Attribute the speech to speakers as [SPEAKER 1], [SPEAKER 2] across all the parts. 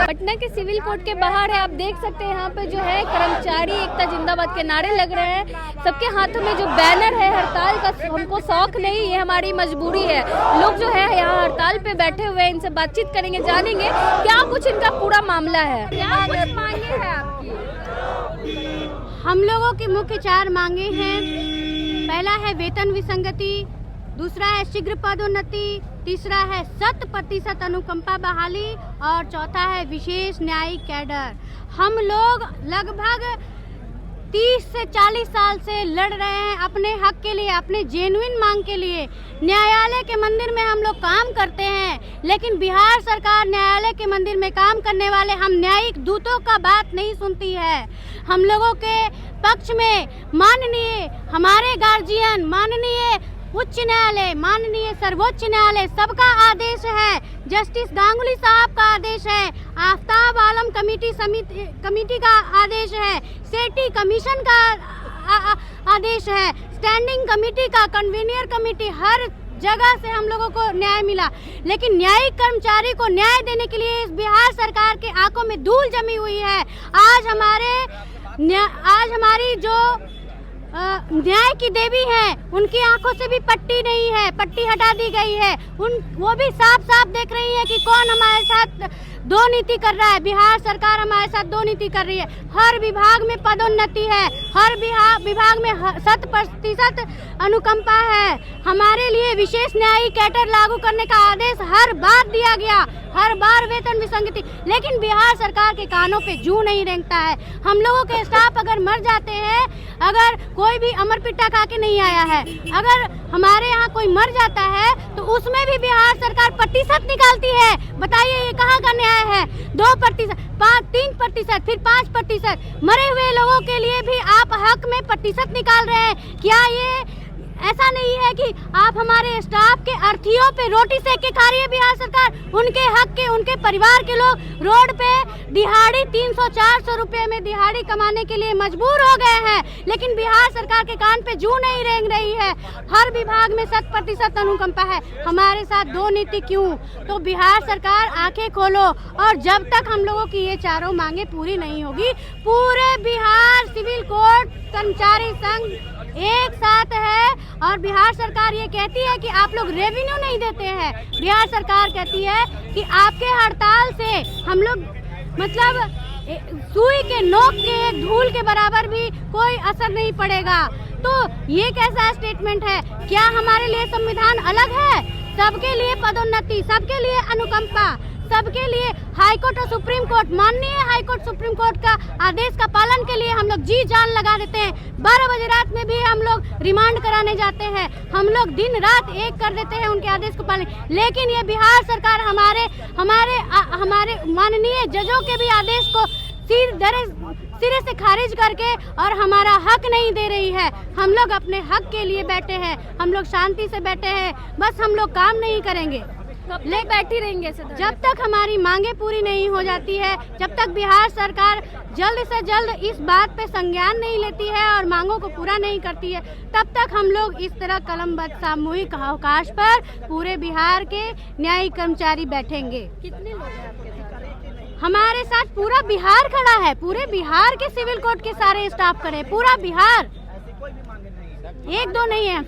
[SPEAKER 1] पटना के civil court के बाहर है, आप देख सकते हैं यहाँ पे जो है कर्मचारी एकता जिंदाबाद के नारे लग रहे हैं। सबके हाथों में जो बैनर है हड़ताल का, हमको शौक नहीं, ये हमारी मजबूरी है। लोग जो है यहाँ हड़ताल पे बैठे हुए हैं, इनसे बातचीत करेंगे, जानेंगे क्या कुछ इनका पूरा मामला है। क्या कुछ मांगे हैं आपकी?
[SPEAKER 2] हम लोगों की मुख्य 4 मांगे हैं। पहला है वेतन विसंगति, दूसरा है शीघ्र पदोन्नति, तीसरा है 100% अनुकंपा बहाली और चौथा है विशेष न्यायिक कैडर। हम लोग लगभग 30 से 40 साल से लड़ रहे हैं अपने हक के लिए, अपने जेन्युइन मांग के लिए। न्यायालय के मंदिर में हम लोग काम करते हैं, लेकिन बिहार सरकार न्यायालय के मंदिर में काम करने वाले हम न्यायिक दूतों का बात नहीं सुनती है। हम लोगों के पक्ष में माननीय हमारे गार्जियन, माननीय उच्च न्यायालय, माननीय सर्वोच्च न्यायालय, सबका आदेश है। जस्टिस गांगुली साहब का आदेश है, आफ्ताब आलम कमेटी का आदेश है, सेठी कमीशन का आदेश है, स्टैंडिंग कमेटी का, कन्वीनियर कमेटी, हर जगह से हम लोगों को न्याय मिला। लेकिन न्यायिक कर्मचारी को न्याय देने के लिए इस बिहार सरकार के आंखों में धूल जमी हुई है। आज हमारी जो न्याय की देवी हैं, उनकी आंखों से भी पट्टी नहीं है, पट्टी हटा दी गई है। वो भी साफ साफ देख रही है कि कौन हमारे साथ दो नीति कर रहा है। बिहार सरकार हमारे साथ दो नीति कर रही है। हर विभाग में पदोन्नति है, हर विभाग में 100% अनुकंपा है। हमारे लिए विशेष न्यायिक कैडर लागू करने का आदेश हर बार दिया गया, हर बार वेतन विसंगति, लेकिन बिहार सरकार के कानों पे जूं नहीं रेंगता है। हम लोगों के स्टाफ अगर मर जाते हैं, अगर कोई भी अमर पिट्टा खा के नहीं आया है, अगर हमारे यहाँ कोई मर जाता है तो उसमें भी बिहार सरकार प्रतिशत निकालती है। बताइए ये कहाँ का न्याय है? 2%, 3%, फिर 5%। मरे हुए लोगों के लिए भी आप हक में प्रतिशत निकाल रहे हैं। क्या ये ऐसा नहीं है कि आप हमारे स्टाफ के अर्थियों पे रोटी सेक के खा रही है बिहार सरकार? उनके हक के, उनके परिवार के लोग रोड पे दिहाड़ी 300-400 रुपए में दिहाड़ी कमाने के लिए मजबूर हो गए हैं, लेकिन बिहार सरकार के कान पे जूं नहीं रेंग रही है। हर विभाग में 100% अनुकंपा है, हमारे साथ दो नीति क्यों? तो बिहार सरकार आंखें खोलो, और जब तक हम लोगों की ये चारों मांगे पूरी नहीं होगी, पूरे बिहार सिविल कोर्ट कर्मचारी संघ एक साथ है। और बिहार सरकार ये कहती है कि आप लोग रेवेन्यू नहीं देते हैं। बिहार सरकार कहती है कि आपके हड़ताल से हम लोग मतलब सुई के नोक के एक धूल के बराबर भी कोई असर नहीं पड़ेगा। तो ये कैसा स्टेटमेंट है? क्या हमारे लिए संविधान अलग है? सबके लिए पदोन्नति, सबके लिए अनुकंपा, सबके लिए हाईकोर्ट और सुप्रीम कोर्ट, माननीय हाईकोर्ट सुप्रीम कोर्ट का आदेश का पालन के लिए हम लोग जी जान लगा देते हैं। 12 बजे रात में भी हम लोग रिमांड कराने जाते हैं, हम लोग दिन रात एक कर देते हैं उनके आदेश को पालन। लेकिन ये बिहार सरकार हमारे माननीय जजों के भी आदेश को सिरे से खारिज करके और हमारा हक नहीं दे रही है। हम लोग अपने हक के लिए बैठे हैं, हम लोग शांति से बैठे हैं, बस हम लोग काम नहीं करेंगे, बैठी रहेंगे जब तक हमारी मांगे पूरी नहीं हो जाती है, जब तक बिहार सरकार जल्द से जल्द इस बात पे संज्ञान नहीं लेती है और मांगों को पूरा नहीं करती है, तब तक हम लोग इस तरह कलमबद्ध सामूहिक अवकाश पर पूरे बिहार के न्यायिक कर्मचारी बैठेंगे।
[SPEAKER 1] कितने लोग हैं आपके साथ?
[SPEAKER 2] हमारे साथ पूरा बिहार खड़ा है, पूरे बिहार के सिविल कोर्ट के सारे स्टाफ खड़े, पूरा बिहार, एक दो नहीं है,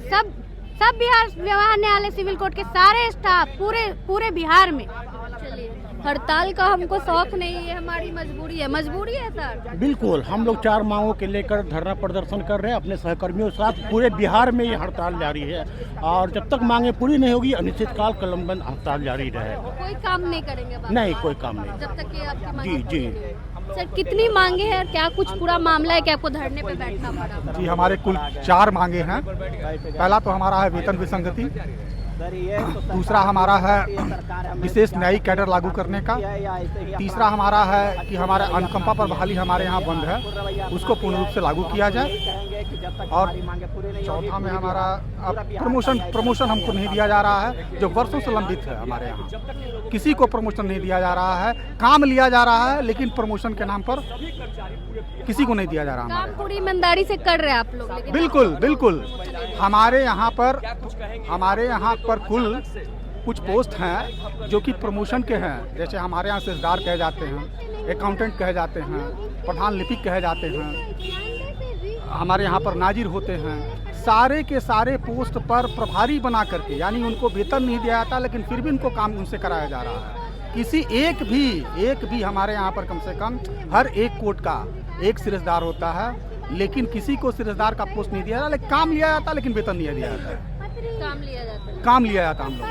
[SPEAKER 2] सब बिहार व्यवहार न्यायालय सिविल कोर्ट के सारे स्टाफ पूरे बिहार में।
[SPEAKER 1] चलिए, हड़ताल का हमको शौक नहीं है, हमारी मजबूरी है सर।
[SPEAKER 3] बिल्कुल, हम लोग 4 मांगों के लेकर धरना प्रदर्शन कर रहे हैं अपने सहकर्मियों के साथ। पूरे बिहार में ये हड़ताल जारी है और जब तक मांगे पूरी नहीं होगी अनिश्चितकाल कलमबंद हड़ताल जारी रहेगा।
[SPEAKER 1] कोई काम नहीं करेंगे?
[SPEAKER 3] नहीं, कोई काम नहीं,
[SPEAKER 1] जब तक ये आपकी मांगे
[SPEAKER 3] जी।
[SPEAKER 1] सर कितनी मांगे हैं, क्या कुछ पूरा मामला है कि आपको धरने पे बैठना पड़ा?
[SPEAKER 4] जी, हमारे कुल 4 मांगे हैं। पहला तो हमारा है वेतन विसंगति, दूसरा हमारा है विशेष न्यायिक कैडर लागू करने का, तीसरा हमारा है कि हमारे अनुकंपा पर बहाली हमारे यहाँ बंद है, उसको पूर्ण रूप से लागू किया जाए, और चौथा में हमारा प्रमोशन हमको नहीं दिया जा रहा है, जो वर्षों से लंबित है। हमारे यहाँ किसी को प्रमोशन नहीं दिया जा रहा है, काम लिया जा रहा है लेकिन प्रमोशन के नाम पर किसी को नहीं दिया जा रहा।
[SPEAKER 1] काम पूरी ईमानदारी से कर रहे हैं आप लोग?
[SPEAKER 4] बिल्कुल बिल्कुल, हमारे यहाँ पर कुल कुछ पोस्ट हैं जो कि प्रमोशन के हैं। जैसे हमारे यहाँ सेजदार कहे जाते हैं, अकाउंटेंट कहे जाते हैं, प्रधान लिपिक कहे जाते हैं, हमारे यहाँ पर नाजिर होते हैं। सारे के सारे पोस्ट पर प्रभारी बना करके, यानी उनको वेतन नहीं दिया जाता, लेकिन फिर भी उनको काम उनसे कराया जा रहा है। किसी एक भी हमारे यहाँ पर कम से कम हर एक कोर्ट का एक सिरसदार होता है, लेकिन किसी को सिरसदार का पोस्ट नहीं दिया जाता, लेकिन काम लिया जाता, लेकिन वेतन नहीं दिया जाता।
[SPEAKER 1] काम लिया जाता है।
[SPEAKER 4] काम लिया जाता हम लोग।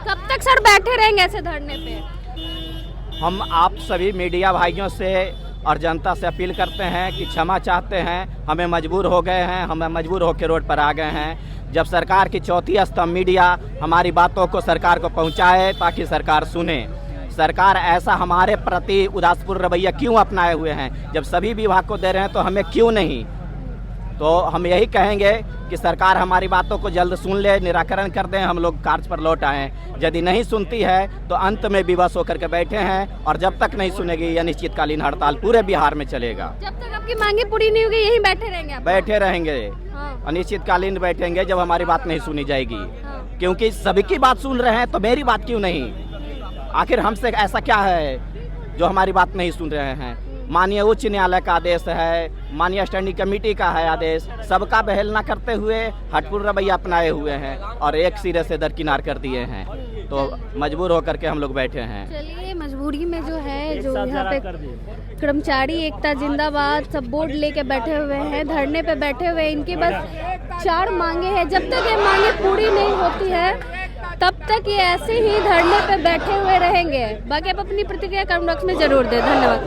[SPEAKER 1] कब तक सर बैठे रहेंगे ऐसे धरने पे?
[SPEAKER 5] हम आप सभी मीडिया भाइयों से और जनता से अपील करते हैं कि क्षमा चाहते हैं, हमें मजबूर हो गए हैं, हमें मजबूर होकर रोड पर आ गए हैं। जब सरकार की चौथी स्तंभ मीडिया हमारी बातों को सरकार को पहुंचाए ताकि सरकार सुने। सरकार ऐसा हमारे प्रति उदासपूर्ण रवैया क्यों अपनाए हुए हैं? जब सभी विभाग को दे रहे हैं तो हमें क्यों नहीं? तो हम यही कहेंगे कि सरकार हमारी बातों को जल्द सुन ले, निराकरण कर दें, हम लोग कार्य पर लौट आएँ। यदि नहीं सुनती है तो अंत में विवश होकर के बैठे हैं, और जब तक नहीं सुनेगी यह अनिश्चितकालीन हड़ताल पूरे बिहार में चलेगा।
[SPEAKER 1] जब तक आपकी मांगे पूरी नहीं होगी यहीं बैठे रहेंगे आप?
[SPEAKER 5] बैठे रहेंगे,
[SPEAKER 1] हाँ।
[SPEAKER 5] अनिश्चितकालीन बैठेंगे जब हमारी बात नहीं सुनी जाएगी।
[SPEAKER 1] हाँ।
[SPEAKER 5] क्योंकि सभी की बात सुन रहे हैं तो मेरी बात क्यों नहीं? आखिर हमसे ऐसा क्या है जो हमारी बात नहीं सुन रहे हैं? माननीय उच्च न्यायालय का आदेश है, माननीय स्टैंडिंग कमेटी का है आदेश, सबका बहेलना करते हुए हटपुर रवैया अपनाए हुए हैं और एक सिरे से दरकिनार कर दिए हैं। तो मजबूर होकर के हम लोग बैठे हैं।
[SPEAKER 1] चलिए, मजबूरी में जो है, जो यहाँ पे कर्मचारी एकता जिंदाबाद सब बोर्ड लेके बैठे हुए हैं, धरने पे बैठे हुए हैं। इनके बस 4 मांगे हैं। जब तक ये मांगे पूरी नहीं होती है तब तक ये ऐसे ही धरने पे बैठे हुए रहेंगे। बाकी आप अपनी प्रतिक्रिया कमेंट बॉक्स में जरूर दें। धन्यवाद।